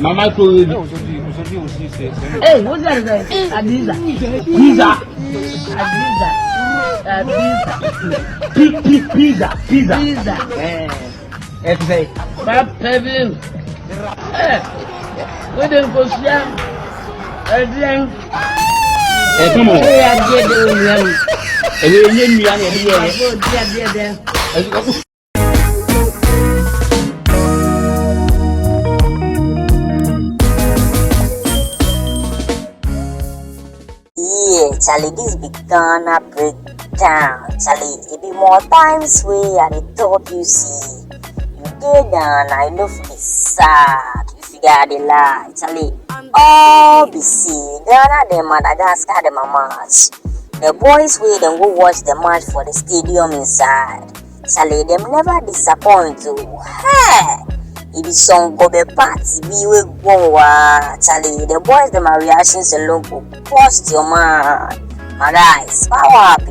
Mama told you. Hey, what's that? Adiza. Pizza. Say, Pebble. We don't go see him. Come on. Charlie, this be gonna break down. Charlie, it be more times where at the top you see. You get down, I know be sad. You figure out the lie. Charlie, all be see. Ghana, them Madagascar, them a match. The boys way them go watch the match for the stadium inside. Charlie, them never disappoint you. Hey! It is some go be party be we go Charlie. The boys them are reactions alone go post your man. My guys, how happy?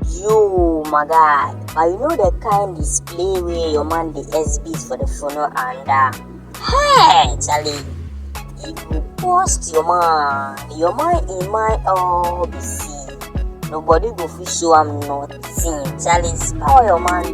You, my guy, but you know the kind display where your man the SBs for the funnel and hey, Charlie, if you post your man in my OBC, nobody go fi show I'm nothing. Charlie, spoil your man.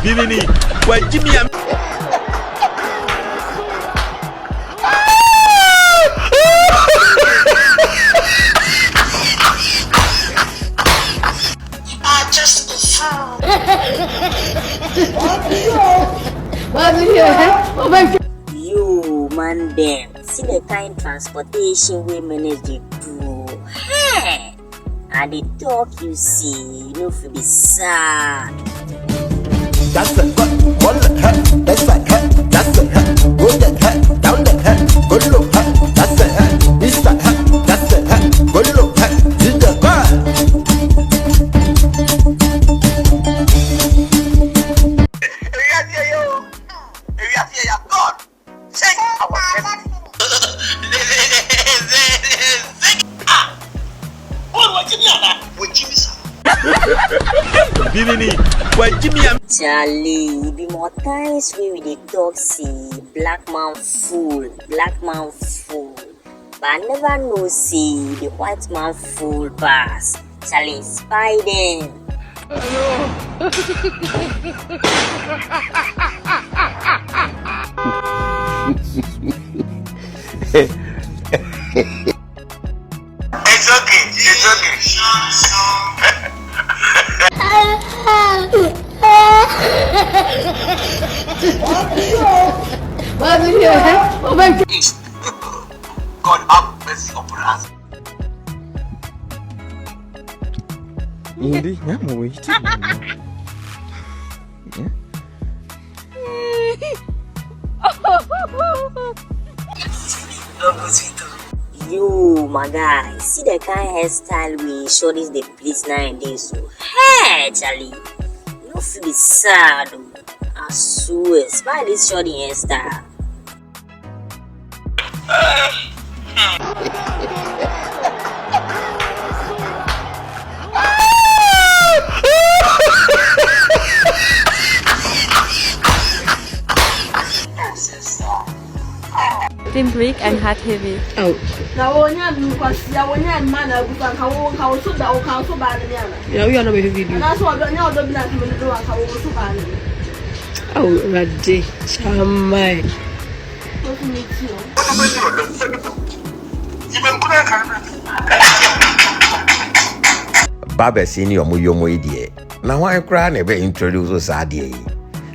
Binini, what Jimmy? Just a fool. You man them see the kind transportation we manage to do. Hey, and the talk you see, you know, if you be sad. That's a good hold the head, that's a head, that's a head, go the head, down the head, go low head, that's a head, it's a head, that's a head, go low head, to the ground. Bimini, why Jimmy? Charlie, be more times we with the talk see black man fool. But I never know see the white man fool pass. Charlie, spy them. It's okay. God have mercy upon us. Hindi, ya mau itu. Yo, my guy, see the kind hairstyle we show this the place nowadays. So, hey, Charlie, you don't feel sad. I swear, spy this shorty hairstyle. Thin brick and hard heavy. Oh. Now, when you man, I will so that will come so bad. Yeah, we are not with video. That's what I know. Don't let me do. I will so bad. Oh, Radji, Chamai. What to meet you? Baba senior mu yomo idie. Na wan kra na be introduce us adie.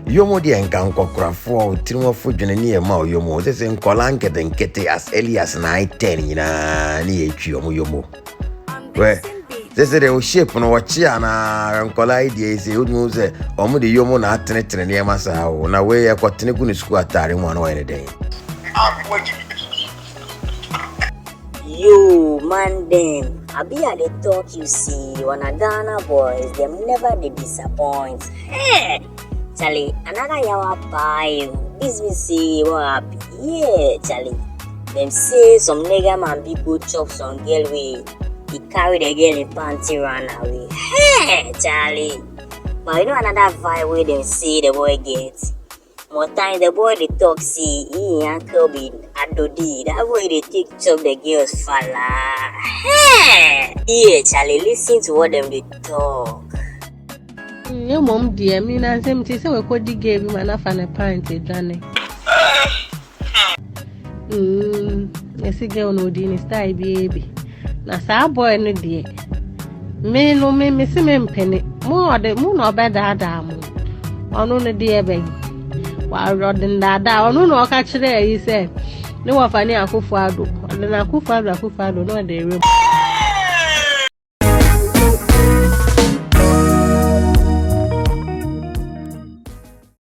Yomo die nka nkokrafo tinwo fodwene ne e ma yomo sese nkola nkete as Elias na 10 nyina ne etwi yomo. We sese de o shape no wachi ana nkola idie se odmu se omo de yomo na atenetene ne ma sa o na we yakotene gu ne school atare mu ana wane den. Yo, man, them. I be at the talk you see. When a Ghana boys, them never they disappoint. Hey, Charlie, another yawa pie. This me see what happen. Yeah, Charlie. Them say some nigga man people chop some girl way. He carry the girl in panty run away. Hey, Charlie. But you know another vibe where them say the boy gets. More time the boy they talk see he uncle be adodi. That way they take chop the girls falla. Hey! Yeah, Charlie, listen to what them they talk. Your mom, dear, me and them say we could give him enough and a pint, Johnny. Yes, a girl no din is die, baby. Now, sa boy no dear. Me no me miss him penny. More the moon or better, damn. On the dear baby. While Rodden Dada, no catch there, he said. No one funny Akufado, and then Akufado, no, they will.